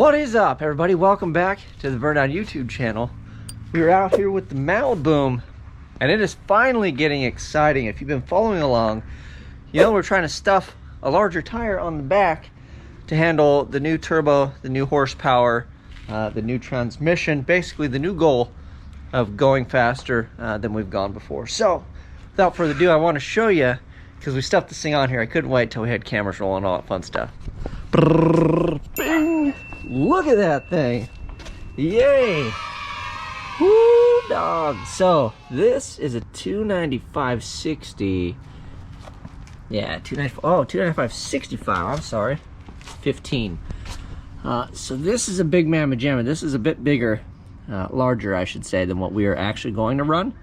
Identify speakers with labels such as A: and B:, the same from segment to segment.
A: What is up, everybody? Welcome back to the Burndown YouTube channel. We're out here with the Maliboom, and it is finally getting exciting. If you've been following along, you know we're trying to stuff a larger tire on the back to handle the new turbo, the new horsepower, the new transmission, basically the new goal of going faster than we've gone before. So, without further ado, I want to show you, because we stuffed this thing on here. I couldn't wait till we had cameras rolling and all that fun stuff. Brrr, bing! Look at that thing! Yay! Woo, dog! So this is a 295/60. Yeah, 295. Oh, 295/65. I'm sorry, 15. So this is a big mamma jamma. This is a bit bigger, larger, I should say, than what we are actually going to run.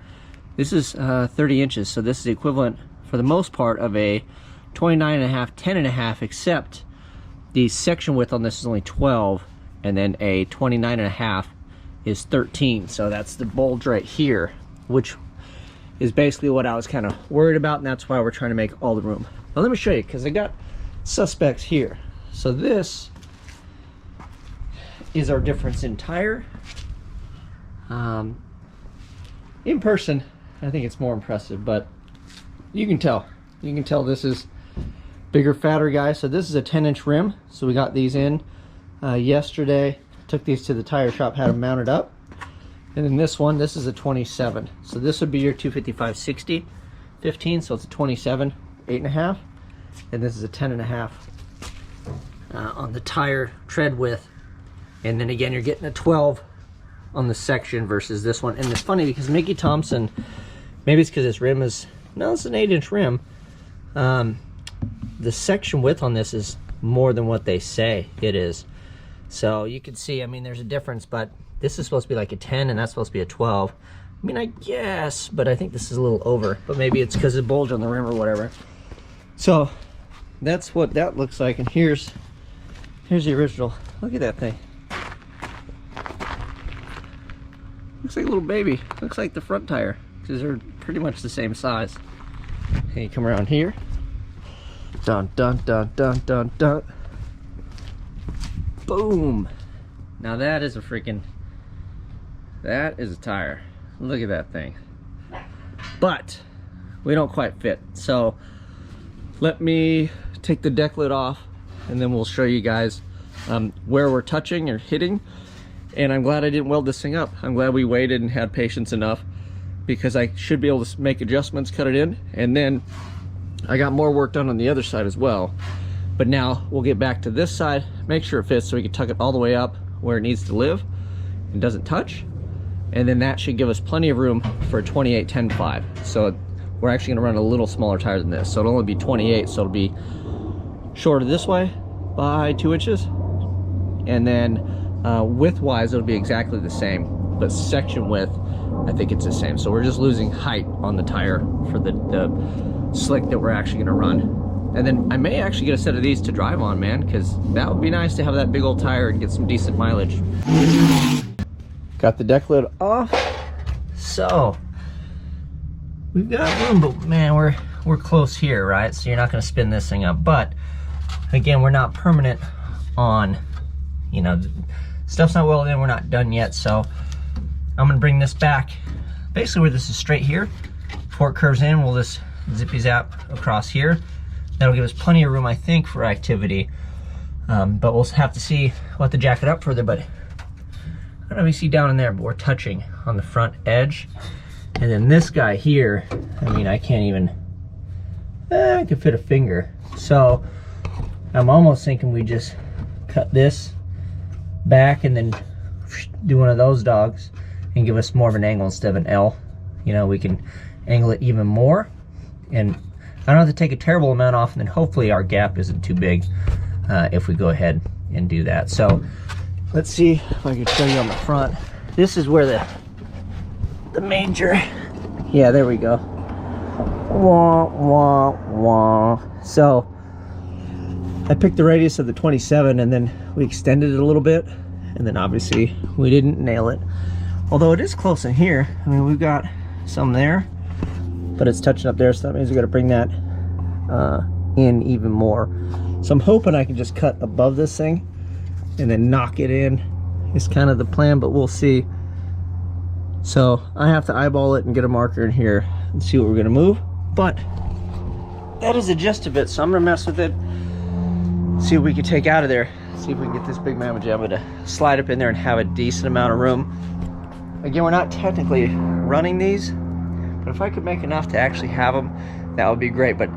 A: This is 30 inches, so this is the equivalent, for the most part, of a 29.5, 10.5, except the section width on this is only 12, and then a 29.5 is 13. So that's the bulge right here, which is basically what I was kind of worried about, and that's why we're trying to make all the room. Now let me show you, because I got suspects here. So this is our difference in tire. In person, I think it's more impressive, but you can tell this is bigger, fatter guy. So this is a 10-inch rim, so we got these in yesterday, took these to the tire shop, had them mounted up. And then this one, this is a 27, so this would be your 255/60 15, so it's a 27 8.5, and this is a 10.5 on the tire tread width. And then again, you're getting a 12 on the section versus this one. And it's funny because Micky Thompson, maybe it's because this rim is, no, it's an 8-inch rim, the section width on this is more than what they say it is. So you can see, I mean, there's a difference, but this is supposed to be like a 10 and that's supposed to be a 12. I mean, I guess, but I think this is a little over, but maybe it's because of the bulge on the rim or whatever. So that's what that looks like. And here's the original. Look at that thing. Looks like a little baby. Looks like the front tire, because they're pretty much the same size. Okay, you come around here. Dun dun dun dun dun dun. Boom! Now that is a freaking, that is a tire. Look at that thing. But we don't quite fit. So let me take the deck lid off, and then we'll show you guys where we're touching or hitting. And I'm glad I didn't weld this thing up. I'm glad we waited and had patience enough, because I should be able to make adjustments, cut it in, and then I got more work done on the other side as well. But now we'll get back to this side, make sure it fits so we can tuck it all the way up where it needs to live and doesn't touch. And then that should give us plenty of room for a 28 10.5. So we're actually gonna run a little smaller tire than this. So it'll only be 28, so it'll be shorter this way by 2 inches. And then width-wise, it'll be exactly the same, but section width, I think it's the same. So we're just losing height on the tire for the slick that we're actually gonna run. And then I may actually get a set of these to drive on, man, because that would be nice to have that big old tire and get some decent mileage. Got the deck lid off. So we've got room, but man, we're close here, right? So you're not gonna spin this thing up. But again, we're not permanent on, you know, stuff's not welded in, we're not done yet. So I'm gonna bring this back basically where this is straight here. Before it curves in, we'll just zippy zap across here. That'll give us plenty of room, I think, for activity. But we'll have to see, we'll have to jack it up further. But I don't know if you see down in there, but we're touching on the front edge. And then this guy here, I mean, I can't even, I could fit a finger. So I'm almost thinking we just cut this back and then do one of those dogs and give us more of an angle instead of an L. You know, we can angle it even more, and I don't have to take a terrible amount off, and then hopefully our gap isn't too big if we go ahead and do that. So let's see if I can show you on the front. This is where the major, yeah, there we go. Wah, wah, wah. So I picked the radius of the 27, and then we extended it a little bit, and then obviously we didn't nail it. Although it is close in here. I mean, we've got some there, but it's touching up there, so that means we got to bring that in even more. So I'm hoping I can just cut above this thing and then knock it in is kind of the plan, but we'll see. So I have to eyeball it and get a marker in here and see what we're gonna move. But that is the gist of it. So I'm gonna mess with it, see what we can take out of there, see if we can get this big mamma jamma to slide up in there and have a decent amount of room. Again, we're not technically running these, but if I could make enough to actually have them, that would be great. But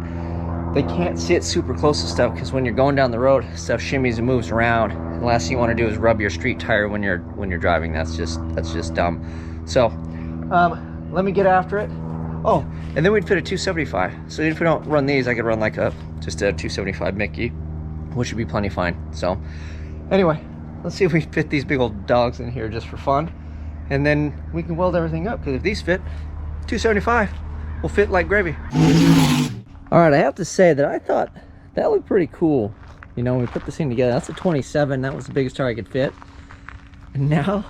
A: they can't sit super close to stuff, because when you're going down the road, stuff shimmies and moves around. The last thing you want to do is rub your street tire when you're driving. That's just dumb. So let me get after it. Oh, and then we'd fit a 275. So even if we don't run these, I could run like just a 275 Mickey, which would be plenty fine. So anyway, let's see if we fit these big old dogs in here just for fun, and then we can weld everything up, because if these fit, 275 will fit like gravy. All right, I have to say that I thought that looked pretty cool. You know, when we put this thing together, that's a 27. That was the biggest tire I could fit. And now,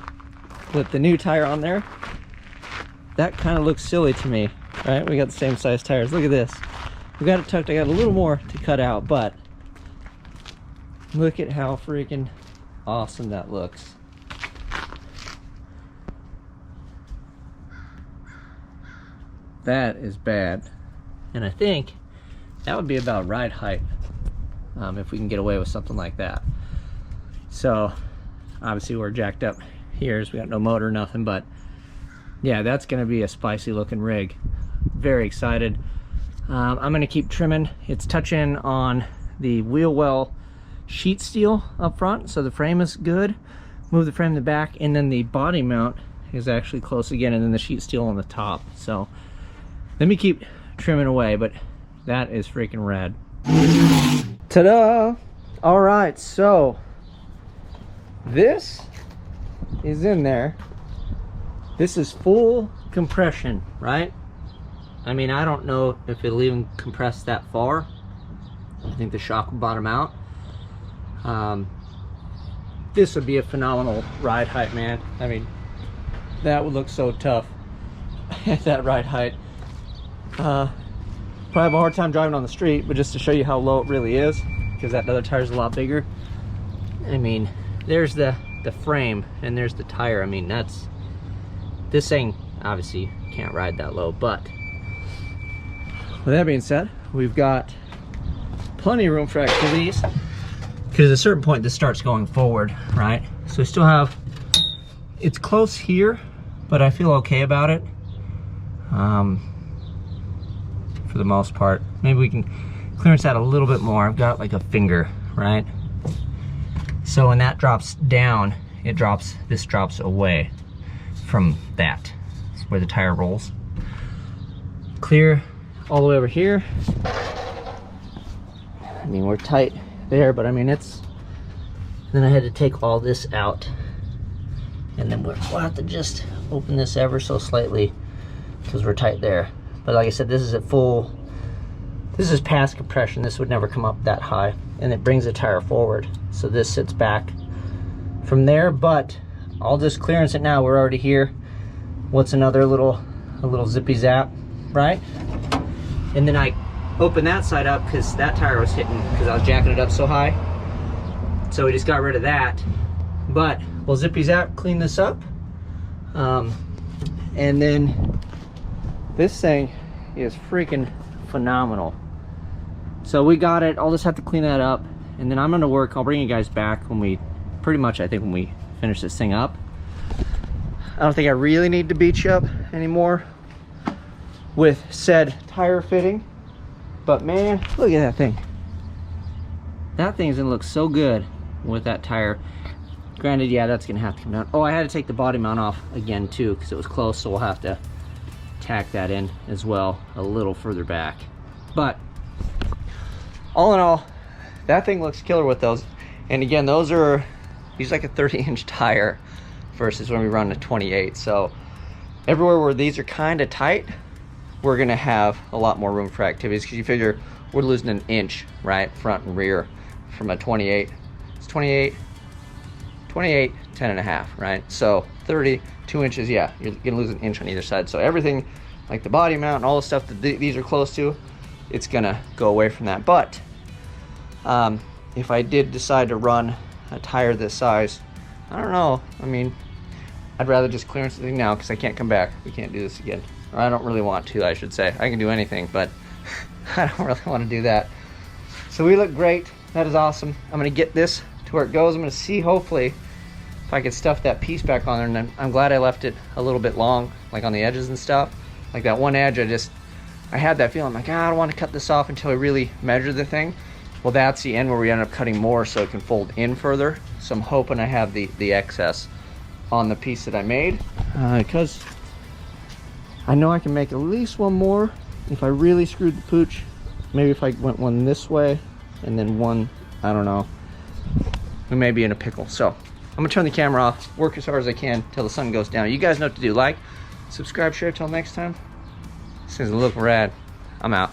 A: with the new tire on there, that kind of looks silly to me, right? We got the same size tires. Look at this. We got it tucked. I got a little more to cut out, but look at how freaking awesome that looks. That is bad. And I think that would be about ride height, if we can get away with something like that. So obviously we're jacked up here, so we got no motor, nothing, but yeah, that's gonna be a spicy looking rig. Very excited. I'm gonna keep trimming. It's touching on the wheel well sheet steel up front, so the frame is good. Move the frame in the back, and then the body mount is actually close again, and then the sheet steel on the top. So let me keep trimming away, but that is freaking rad. Ta-da! All right, so this is in there. This is full compression, right? I mean, I don't know if it'll even compress that far. I think the shock will bottom out. This would be a phenomenal ride height, man. I mean, that would look so tough at that ride height. Probably have a hard time driving on the street, but just to show you how low it really is, because that other tire is a lot bigger. I mean, there's the frame and there's the tire. I mean, this thing obviously can't ride that low. But with that being said, we've got plenty of room for activities, because at a certain point this starts going forward, right? So we still have, it's close here, but I feel okay about it. For the most part. Maybe we can clearance that a little bit more. I've got like a finger, right? So when that drops down, this drops away from that. That's where the tire rolls. Clear all the way over here. I mean, we're tight there, but I mean, then I had to take all this out, and then we'll have to just open this ever so slightly, because we're tight there. But like I said, this is at full, this is past compression. This would never come up that high, and it brings the tire forward. So this sits back from there, but I'll just clearance it now. We're already here. What's a little zippy zap, right? And then I open that side up, because that tire was hitting, because I was jacking it up so high. So we just got rid of that. But we'll zippy zap, clean this up. And then this thing is freaking phenomenal. So we got it. I'll just have to clean that up, and then I'm gonna work. I'll bring you guys back when we, pretty much I think when we finish this thing up. I don't think I really need to beat you up anymore with said tire fitting, but man, look at that thing. That thing's gonna look so good with that tire. Granted, yeah, that's gonna have to come down. Oh, I had to take the body mount off again too, because it was close, so we'll have to tack that in as well a little further back. But all in all, that thing looks killer with those. And again, these like a 30-inch tire versus when we run a 28. So everywhere where these are kind of tight, we're gonna have a lot more room for activities, because you figure we're losing an inch, right, front and rear from a 28. It's 28, 10 and a half, right? So 32 inches, yeah, you're gonna lose an inch on either side. So everything, like the body mount and all the stuff that these are close to, it's gonna go away from that. But if I did decide to run a tire this size. I don't know. I mean, I'd rather just clearance the thing now because I can't come back. We can't do this again. Or I don't really want to, I should say. I can do anything, but I don't really want to do that. So we look great. That is awesome. I'm going to get this to where it goes. I'm going to see, hopefully, if I can stuff that piece back on there. And then I'm glad I left it a little bit long, like on the edges and stuff. Like that one edge, I had that feeling like, I don't want to cut this off until I really measure the thing. Well, that's the end where we end up cutting more so it can fold in further. So I'm hoping I have the excess on the piece that I made, because I know I can make at least one more if I really screwed the pooch. Maybe if I went one this way and then one, I don't know, we may be in a pickle. So I'm gonna turn the camera off, work as hard as I can till the sun goes down. You guys know what to do. Like, subscribe, share. Till next time. This thing's looking rad. I'm out.